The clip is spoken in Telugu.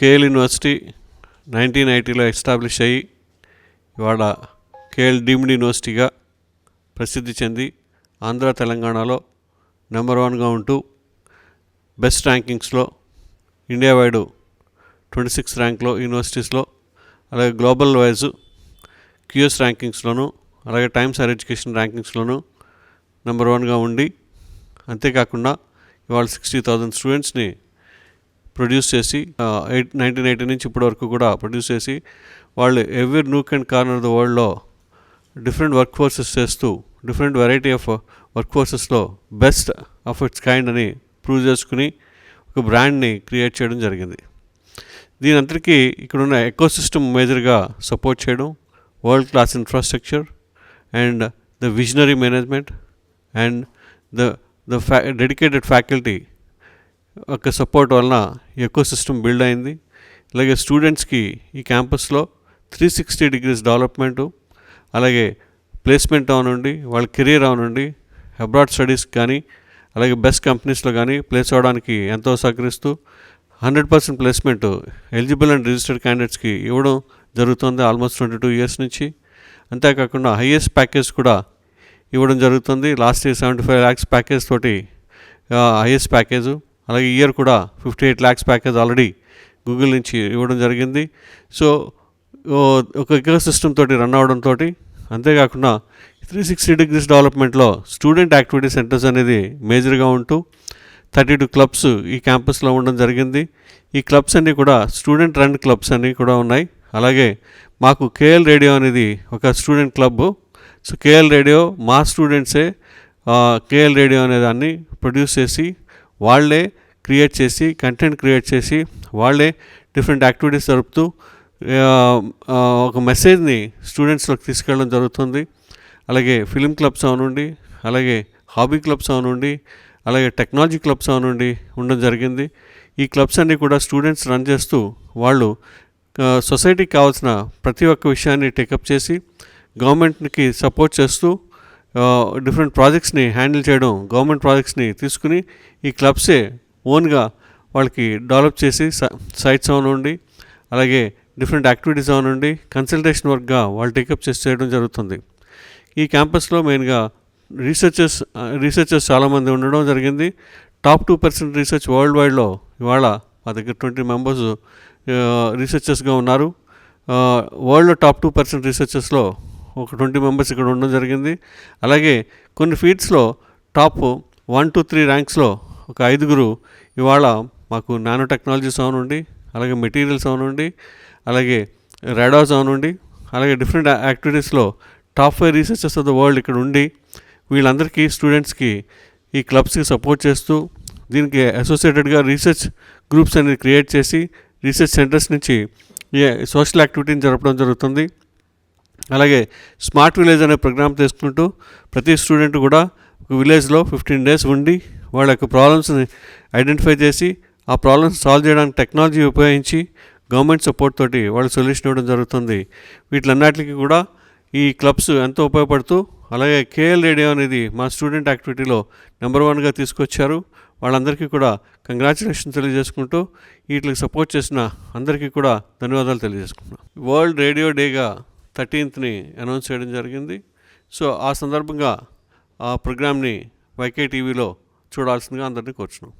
కేఎల్ యూనివర్సిటీ 1980లో ఎస్టాబ్లిష్ అయ్యి ఇవాళ కేఎల్ డీమ్డ్ యూనివర్సిటీగా ప్రసిద్ధి చెంది ఆంధ్ర తెలంగాణలో నెంబర్ 1గా ఉంటూ బెస్ట్ ర్యాంకింగ్స్లో ఇండియా వైడ్ 26th ర్యాంక్లో యూనివర్సిటీస్లో, అలాగే గ్లోబల్ వైజ్ క్యూఎస్ ర్యాంకింగ్స్లోను, అలాగే టైమ్స్ హైయర్ ఎడ్యుకేషన్ ర్యాంకింగ్స్లోను నెంబర్ 1గా ఉండి, అంతేకాకుండా ఇవాళ 60,000 స్టూడెంట్స్ని ప్రొడ్యూస్ చేసి 1980 నుంచి ఇప్పటి వరకు కూడా ప్రొడ్యూస్ చేసి వాళ్ళు every nook and corner of the వరల్డ్లో డిఫరెంట్ వర్క్ ఫోర్సెస్ చేస్తూ డిఫరెంట్ వెరైటీ ఆఫ్ వర్క్ ఫోర్సెస్లో బెస్ట్ ఆఫ్ ఇట్స్ కైండ్ అని ప్రూవ్ చేసుకుని ఒక బ్రాండ్ని క్రియేట్ చేయడం జరిగింది. దీని అంతటికీ ఇక్కడున్న ఎకోసిస్టమ్ మేజర్గా సపోర్ట్ చేయడం, world class infrastructure and the visionary management and the dedicated faculty యొక్క సపోర్ట్ వలన ఎకోసిస్టమ్ బిల్డ్ అయింది. అలాగే స్టూడెంట్స్కి ఈ క్యాంపస్లో 360 degrees డెవలప్మెంటు, అలాగే ప్లేస్మెంట్ అవనండి, వాళ్ళ కెరీర్ అవనండి, అబ్రాడ్ స్టడీస్ కానీ అలాగే బెస్ట్ కంపెనీస్లో కానీ ప్లేస్ అవ్వడానికి ఎంతో సహకరిస్తూ 100% ప్లేస్మెంట్ ఎలిజిబుల్ అండ్ రిజిస్టర్డ్ క్యాండిడేట్స్కి ఇవ్వడం జరుగుతుంది ఆల్మోస్ట్ 22 years నుంచి. అంతేకాకుండా హైయెస్ట్ ప్యాకేజ్ కూడా ఇవ్వడం జరుగుతుంది. లాస్ట్ ఇయర్ 75 lakhs ప్యాకేజ్ తోటి హైయెస్ట్ ప్యాకేజు, అలాగే ఇయర్ కూడా 58 lakhs ప్యాకేజ్ ఆల్రెడీ గూగుల్ నుంచి ఇవ్వడం జరిగింది. సో ఒక ఎకో సిస్టమ్ తోటి రన్ అవడంతో, అంతేకాకుండా 360 degrees డెవలప్మెంట్లో స్టూడెంట్ యాక్టివిటీ సెంటర్స్ అనేది మేజర్గా ఉంటూ 32 క్లబ్స్ ఈ క్యాంపస్లో ఉండడం జరిగింది. ఈ క్లబ్స్ అన్నీ కూడా స్టూడెంట్ రన్ క్లబ్స్ అన్నీ కూడా ఉన్నాయి. అలాగే మాకు కేఎల్ రేడియో అనేది ఒక student club. So KL radio మా స్టూడెంట్సే కేఎల్ రేడియో అనే దాన్ని ప్రొడ్యూస్ చేసి వాళ్ళే క్రియేట్ చేసి కంటెంట్ క్రియేట్ చేసి వాళ్ళే డిఫరెంట్ యాక్టివిటీస్ జరుపుతూ ఒక మెసేజ్ని స్టూడెంట్స్లోకి తీసుకెళ్ళడం జరుగుతుంది. అలాగే ఫిలిం క్లబ్స్ అవనండి, అలాగే హాబీ క్లబ్స్ అవనండి, అలాగే టెక్నాలజీ క్లబ్స్ అవనండి ఉండడం జరిగింది. ఈ క్లబ్స్ అన్నీ కూడా స్టూడెంట్స్ రన్ చేస్తూ వాళ్ళు సొసైటీకి కావాల్సిన ప్రతి ఒక్క విషయాన్ని టేకప్ చేసి గవర్నమెంట్కి సపోర్ట్ చేస్తూ డిఫరెంట్ ప్రాజెక్ట్స్ని హ్యాండిల్ చేయడం, గవర్నమెంట్ ప్రాజెక్ట్స్ని తీసుకుని ఈ క్లబ్సే ఓన్గా వాళ్ళకి డెవలప్ చేసి సైట్స్ అవనండి, అలాగే డిఫరెంట్ యాక్టివిటీస్ అవనండి, కన్సల్టేషన్ వర్క్గా వాళ్ళు టేకప్ చేసి చేయడం జరుగుతుంది. ఈ క్యాంపస్లో మెయిన్గా రీసెర్చర్స్ చాలామంది ఉండడం జరిగింది. టాప్ 2% రీసెర్చ్ వరల్డ్ వైడ్లో ఇవాళ మా దగ్గర 20 members రీసెర్చర్స్గా ఉన్నారు. వరల్డ్లో టాప్ 2% రీసెర్చర్స్లో ఒక 20 members ఇక్కడ ఉండడం జరిగింది. అలాగే కొన్ని ఫీల్డ్స్లో టాప్ 1 to 3 ర్యాంక్స్లో ఒక 5 ఇవాళ మాకు నానో టెక్నాలజీస్ అవనండి, అలాగే మెటీరియల్స్ అవనండి, అలాగే రాడార్స్ అవనండి, అలాగే డిఫరెంట్ యాక్టివిటీస్లో top 5 researchers of the world ఇక్కడ ఉండి వీళ్ళందరికీ స్టూడెంట్స్కి ఈ క్లబ్స్కి సపోర్ట్ చేస్తూ దీనికి అసోసియేటెడ్గా రీసెర్చ్ గ్రూప్స్ అనేది క్రియేట్ చేసి రీసెర్చ్ సెంటర్స్ నుంచి సోషల్ యాక్టివిటీని జరపడం జరుగుతుంది. అలాగే స్మార్ట్ విలేజ్ అనే ప్రోగ్రామ్ తీసుకుంటూ ప్రతి స్టూడెంట్ కూడా ఒక విలేజ్లో 15 days ఉండి వాళ్ళ యొక్క ప్రాబ్లమ్స్ని ఐడెంటిఫై చేసి ఆ ప్రాబ్లమ్స్ సాల్వ్ చేయడానికి టెక్నాలజీ ఉపయోగించి గవర్నమెంట్ సపోర్ట్ తోటి వాళ్ళు సొల్యూషన్ ఇవ్వడం జరుగుతుంది. వీటిలన్నిటికీ కూడా ఈ క్లబ్స్ ఎంతో ఉపయోగపడుతూ, అలాగే కేఎల్ రేడియో అనేది మా స్టూడెంట్ యాక్టివిటీలో నెంబర్ 1గా తీసుకొచ్చారు. వాళ్ళందరికీ కూడా కంగ్రాచులేషన్ తెలియజేసుకుంటూ వీటికి సపోర్ట్ చేసిన అందరికీ కూడా ధన్యవాదాలు తెలియజేసుకుంటున్నాం. వరల్డ్ రేడియో డేగా 13th అనౌన్స్ చేయడం జరిగింది. సో ఆ సందర్భంగా ఆ ప్రోగ్రామ్ని వైకే టీవీలో చూడాల్సిందిగా అందరినీ కోరుచున్నాం.